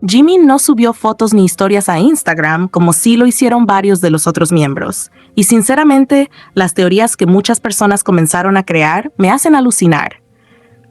Jimin no subió fotos ni historias a Instagram como sí lo hicieron varios de los otros miembros. Y sinceramente, las teorías que muchas personas comenzaron a crear me hacen alucinar.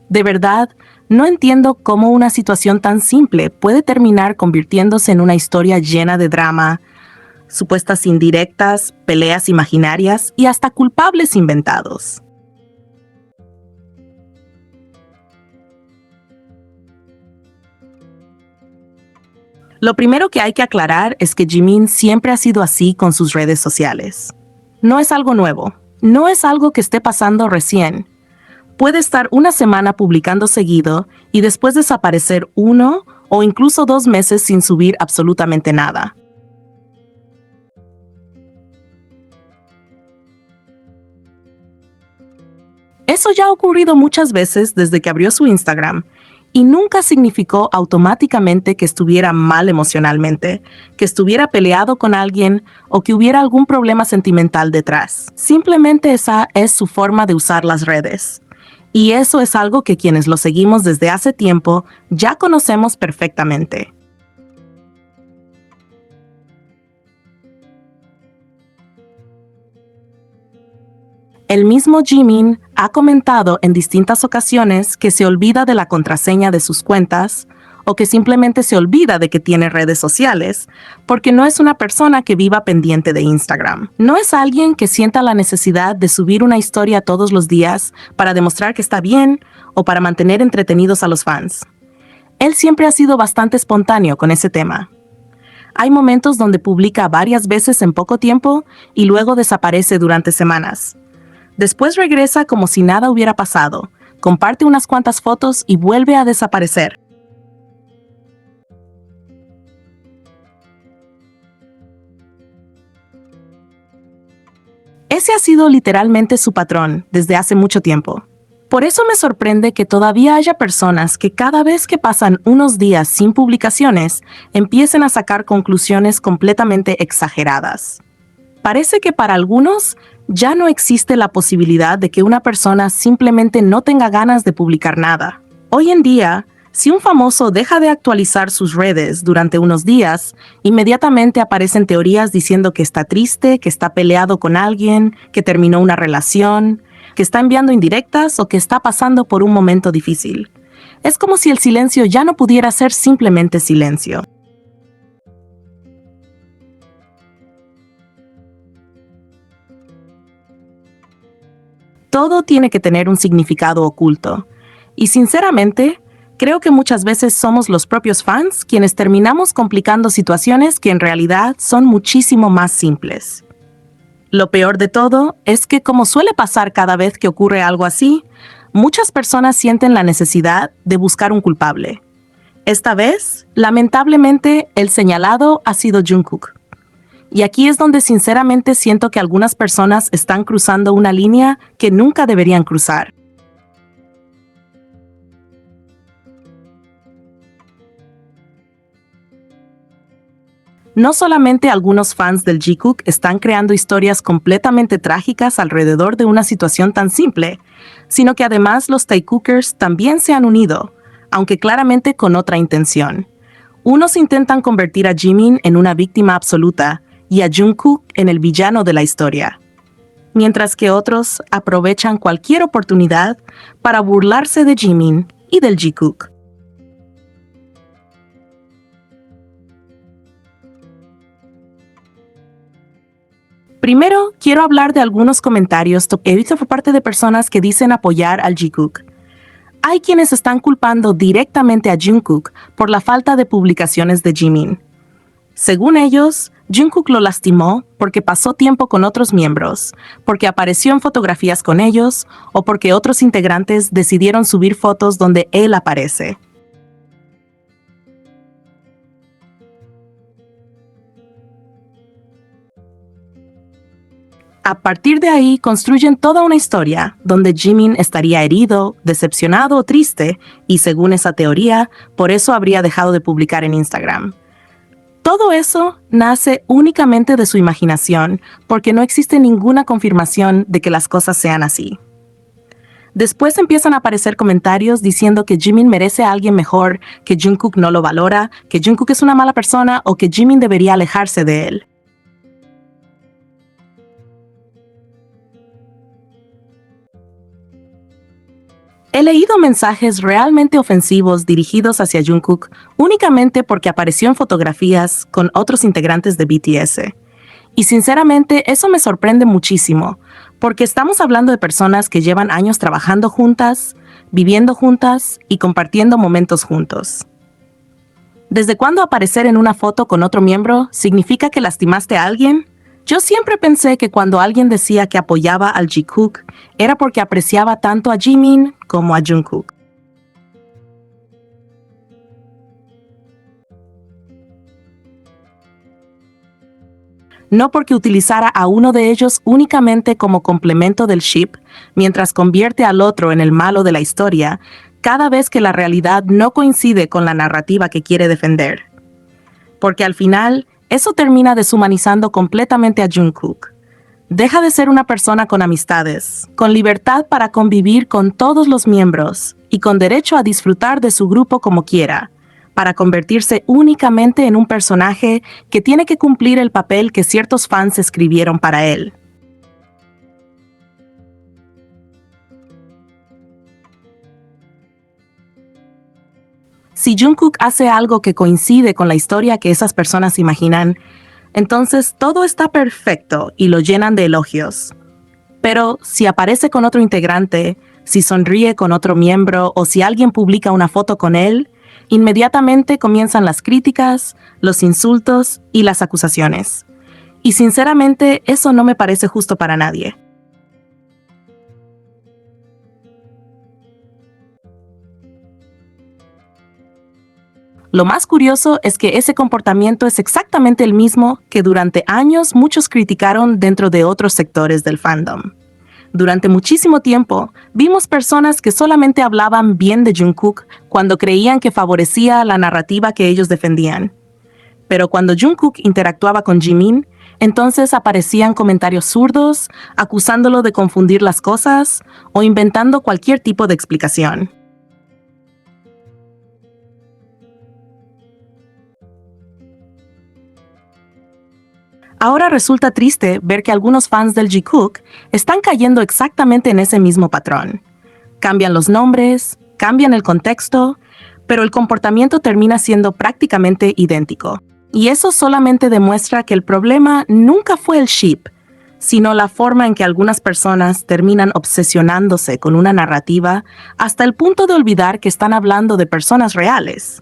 De verdad, no entiendo cómo una situación tan simple puede terminar convirtiéndose en una historia llena de drama, supuestas indirectas, peleas imaginarias y hasta culpables inventados. Lo primero que hay que aclarar es que Jimin siempre ha sido así con sus redes sociales. No es algo nuevo, no es algo que esté pasando recién. Puede estar una semana publicando seguido y después desaparecer 1 o incluso 2 meses sin subir absolutamente nada. Eso ya ha ocurrido muchas veces desde que abrió su Instagram, y nunca significó automáticamente que estuviera mal emocionalmente, que estuviera peleado con alguien o que hubiera algún problema sentimental detrás. Simplemente esa es su forma de usar las redes. Y eso es algo que quienes lo seguimos desde hace tiempo ya conocemos perfectamente. El mismo Jimin ha comentado en distintas ocasiones que se olvida de la contraseña de sus cuentas o que simplemente se olvida de que tiene redes sociales porque no es una persona que viva pendiente de Instagram. No es alguien que sienta la necesidad de subir una historia todos los días para demostrar que está bien o para mantener entretenidos a los fans. Él siempre ha sido bastante espontáneo con ese tema. Hay momentos donde publica varias veces en poco tiempo y luego desaparece durante semanas. Después regresa como si nada hubiera pasado, comparte unas cuantas fotos y vuelve a desaparecer. Ese ha sido literalmente su patrón desde hace mucho tiempo. Por eso me sorprende que todavía haya personas que cada vez que pasan unos días sin publicaciones, empiecen a sacar conclusiones completamente exageradas. Parece que para algunos ya no existe la posibilidad de que una persona simplemente no tenga ganas de publicar nada. Hoy en día, si un famoso deja de actualizar sus redes durante unos días, inmediatamente aparecen teorías diciendo que está triste, que está peleado con alguien, que terminó una relación, que está enviando indirectas o que está pasando por un momento difícil. Es como si el silencio ya no pudiera ser simplemente silencio. Todo tiene que tener un significado oculto. Y sinceramente, creo que muchas veces somos los propios fans quienes terminamos complicando situaciones que en realidad son muchísimo más simples. Lo peor de todo es que, como suele pasar cada vez que ocurre algo así, muchas personas sienten la necesidad de buscar un culpable. Esta vez, lamentablemente, el señalado ha sido Jungkook. Y aquí es donde sinceramente siento que algunas personas están cruzando una línea que nunca deberían cruzar. No solamente algunos fans del Jungkook están creando historias completamente trágicas alrededor de una situación tan simple, sino que además los Taekookers también se han unido, aunque claramente con otra intención. Unos intentan convertir a Jimin en una víctima absoluta y a Jungkook en el villano de la historia, mientras que otros aprovechan cualquier oportunidad para burlarse de Jimin y del Jungkook. Primero, quiero hablar de algunos comentarios que he visto por parte de personas que dicen apoyar al Jungkook. Hay quienes están culpando directamente a Jungkook por la falta de publicaciones de Jimin. Según ellos, Jungkook lo lastimó porque pasó tiempo con otros miembros, porque apareció en fotografías con ellos o porque otros integrantes decidieron subir fotos donde él aparece. A partir de ahí construyen toda una historia donde Jimin estaría herido, decepcionado o triste y, según esa teoría, por eso habría dejado de publicar en Instagram. Todo eso nace únicamente de su imaginación porque no existe ninguna confirmación de que las cosas sean así. Después empiezan a aparecer comentarios diciendo que Jimin merece a alguien mejor, que Jungkook no lo valora, que Jungkook es una mala persona o que Jimin debería alejarse de él. He leído mensajes realmente ofensivos dirigidos hacia Jungkook únicamente porque apareció en fotografías con otros integrantes de BTS. Y sinceramente eso me sorprende muchísimo, porque estamos hablando de personas que llevan años trabajando juntas, viviendo juntas y compartiendo momentos juntos. ¿Desde cuándo aparecer en una foto con otro miembro significa que lastimaste a alguien? Yo siempre pensé que cuando alguien decía que apoyaba al Jikook era porque apreciaba tanto a Jimin como a Jungkook. No porque utilizara a uno de ellos únicamente como complemento del ship, mientras convierte al otro en el malo de la historia, cada vez que la realidad no coincide con la narrativa que quiere defender. Porque al final, eso termina deshumanizando completamente a Jungkook. Deja de ser una persona con amistades, con libertad para convivir con todos los miembros y con derecho a disfrutar de su grupo como quiera, para convertirse únicamente en un personaje que tiene que cumplir el papel que ciertos fans escribieron para él. Si Jungkook hace algo que coincide con la historia que esas personas imaginan, entonces todo está perfecto y lo llenan de elogios. Pero si aparece con otro integrante, si sonríe con otro miembro o si alguien publica una foto con él, inmediatamente comienzan las críticas, los insultos y las acusaciones. Y sinceramente, eso no me parece justo para nadie. Lo más curioso es que ese comportamiento es exactamente el mismo que durante años muchos criticaron dentro de otros sectores del fandom. Durante muchísimo tiempo, vimos personas que solamente hablaban bien de Jungkook cuando creían que favorecía la narrativa que ellos defendían. Pero cuando Jungkook interactuaba con Jimin, entonces aparecían comentarios zurdos, acusándolo de confundir las cosas o inventando cualquier tipo de explicación. Ahora resulta triste ver que algunos fans del Jikook están cayendo exactamente en ese mismo patrón. Cambian los nombres, cambian el contexto, pero el comportamiento termina siendo prácticamente idéntico. Y eso solamente demuestra que el problema nunca fue el ship, sino la forma en que algunas personas terminan obsesionándose con una narrativa hasta el punto de olvidar que están hablando de personas reales.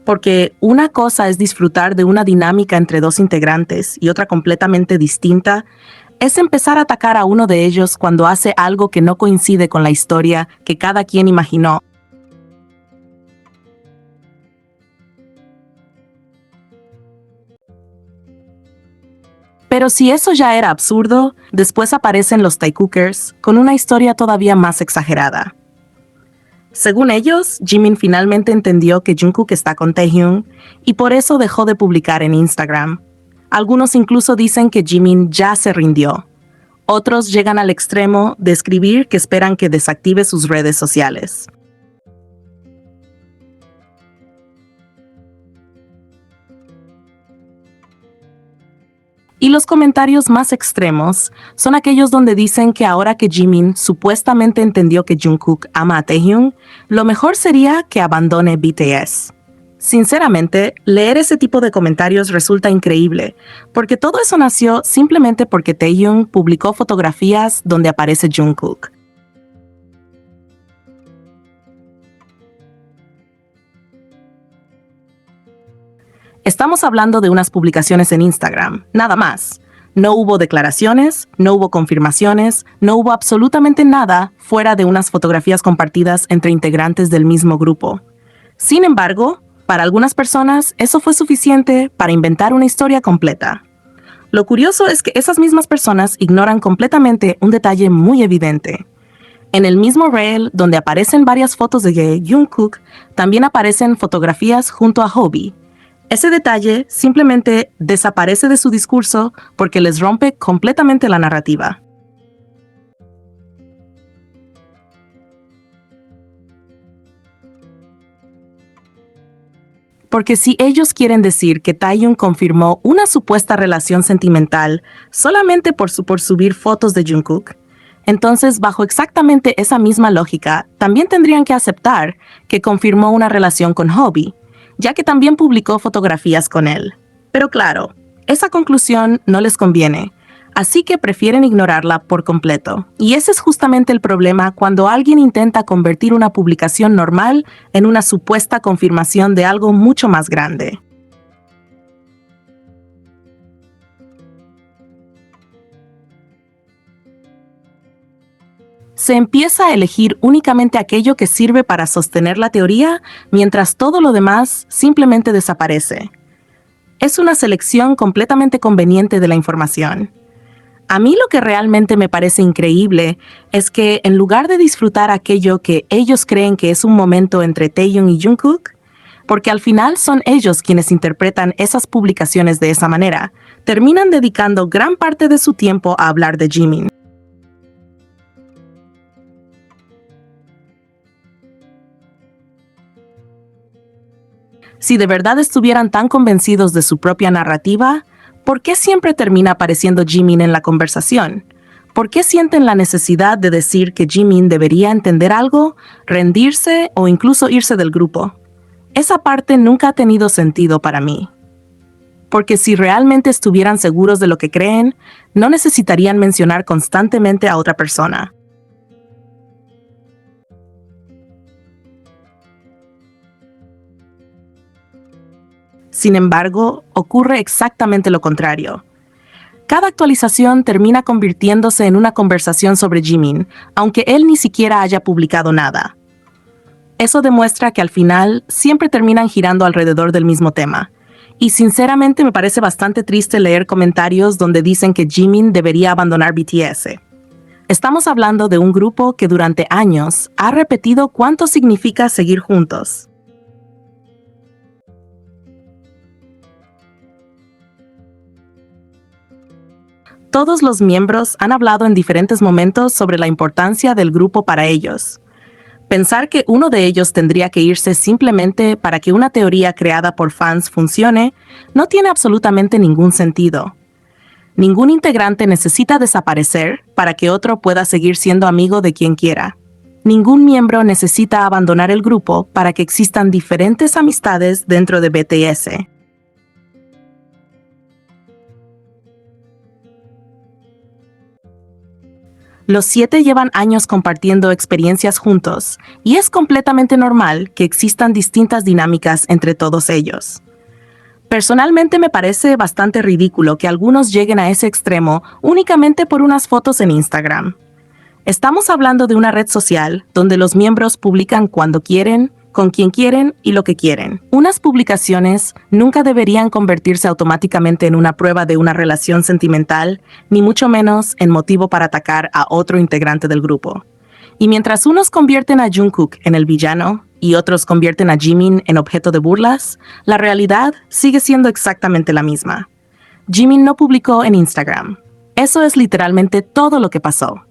Porque una cosa es disfrutar de una dinámica entre dos integrantes y otra completamente distinta, es empezar a atacar a uno de ellos cuando hace algo que no coincide con la historia que cada quien imaginó. Pero si eso ya era absurdo, después aparecen los Taekookers con una historia todavía más exagerada. Según ellos, Jimin finalmente entendió que Jungkook está con Taehyung y por eso dejó de publicar en Instagram. Algunos incluso dicen que Jimin ya se rindió. Otros llegan al extremo de escribir que esperan que desactive sus redes sociales. Y los comentarios más extremos son aquellos donde dicen que ahora que Jimin supuestamente entendió que Jungkook ama a Taehyung, lo mejor sería que abandone BTS. Sinceramente, leer ese tipo de comentarios resulta increíble, porque todo eso nació simplemente porque Taehyung publicó fotografías donde aparece Jungkook. Estamos hablando de unas publicaciones en Instagram, nada más. No hubo declaraciones, no hubo confirmaciones, no hubo absolutamente nada fuera de unas fotografías compartidas entre integrantes del mismo grupo. Sin embargo, para algunas personas eso fue suficiente para inventar una historia completa. Lo curioso es que esas mismas personas ignoran completamente un detalle muy evidente. En el mismo reel donde aparecen varias fotos de Jungkook, también aparecen fotografías junto a Hobi. Ese detalle simplemente desaparece de su discurso porque les rompe completamente la narrativa. Porque si ellos quieren decir que Taehyung confirmó una supuesta relación sentimental solamente por subir fotos de Jungkook, entonces bajo exactamente esa misma lógica, también tendrían que aceptar que confirmó una relación con Hobi, ya que también publicó fotografías con él. Pero claro, esa conclusión no les conviene, así que prefieren ignorarla por completo. Y ese es justamente el problema cuando alguien intenta convertir una publicación normal en una supuesta confirmación de algo mucho más grande. Se empieza a elegir únicamente aquello que sirve para sostener la teoría, mientras todo lo demás simplemente desaparece. Es una selección completamente conveniente de la información. A mí lo que realmente me parece increíble es que en lugar de disfrutar aquello que ellos creen que es un momento entre Taehyung y Jungkook, porque al final son ellos quienes interpretan esas publicaciones de esa manera, terminan dedicando gran parte de su tiempo a hablar de Jimin. Si de verdad estuvieran tan convencidos de su propia narrativa, ¿por qué siempre termina apareciendo Jimin en la conversación? ¿Por qué sienten la necesidad de decir que Jimin debería entender algo, rendirse o incluso irse del grupo? Esa parte nunca ha tenido sentido para mí. Porque si realmente estuvieran seguros de lo que creen, no necesitarían mencionar constantemente a otra persona. Sin embargo, ocurre exactamente lo contrario. Cada actualización termina convirtiéndose en una conversación sobre Jimin, aunque él ni siquiera haya publicado nada. Eso demuestra que al final siempre terminan girando alrededor del mismo tema. Y sinceramente me parece bastante triste leer comentarios donde dicen que Jimin debería abandonar BTS. Estamos hablando de un grupo que durante años ha repetido cuánto significa seguir juntos. Todos los miembros han hablado en diferentes momentos sobre la importancia del grupo para ellos. Pensar que uno de ellos tendría que irse simplemente para que una teoría creada por fans funcione no tiene absolutamente ningún sentido. Ningún integrante necesita desaparecer para que otro pueda seguir siendo amigo de quien quiera. Ningún miembro necesita abandonar el grupo para que existan diferentes amistades dentro de BTS. Los 7 llevan años compartiendo experiencias juntos, y es completamente normal que existan distintas dinámicas entre todos ellos. Personalmente me parece bastante ridículo que algunos lleguen a ese extremo únicamente por unas fotos en Instagram. Estamos hablando de una red social donde los miembros publican cuando quieren, con quien quieren y lo que quieren. Unas publicaciones nunca deberían convertirse automáticamente en una prueba de una relación sentimental, ni mucho menos en motivo para atacar a otro integrante del grupo. Y mientras unos convierten a Jungkook en el villano y otros convierten a Jimin en objeto de burlas, la realidad sigue siendo exactamente la misma. Jimin no publicó en Instagram. Eso es literalmente todo lo que pasó.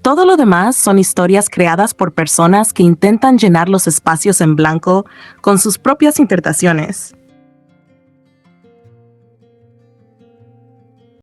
Todo lo demás son historias creadas por personas que intentan llenar los espacios en blanco con sus propias interpretaciones.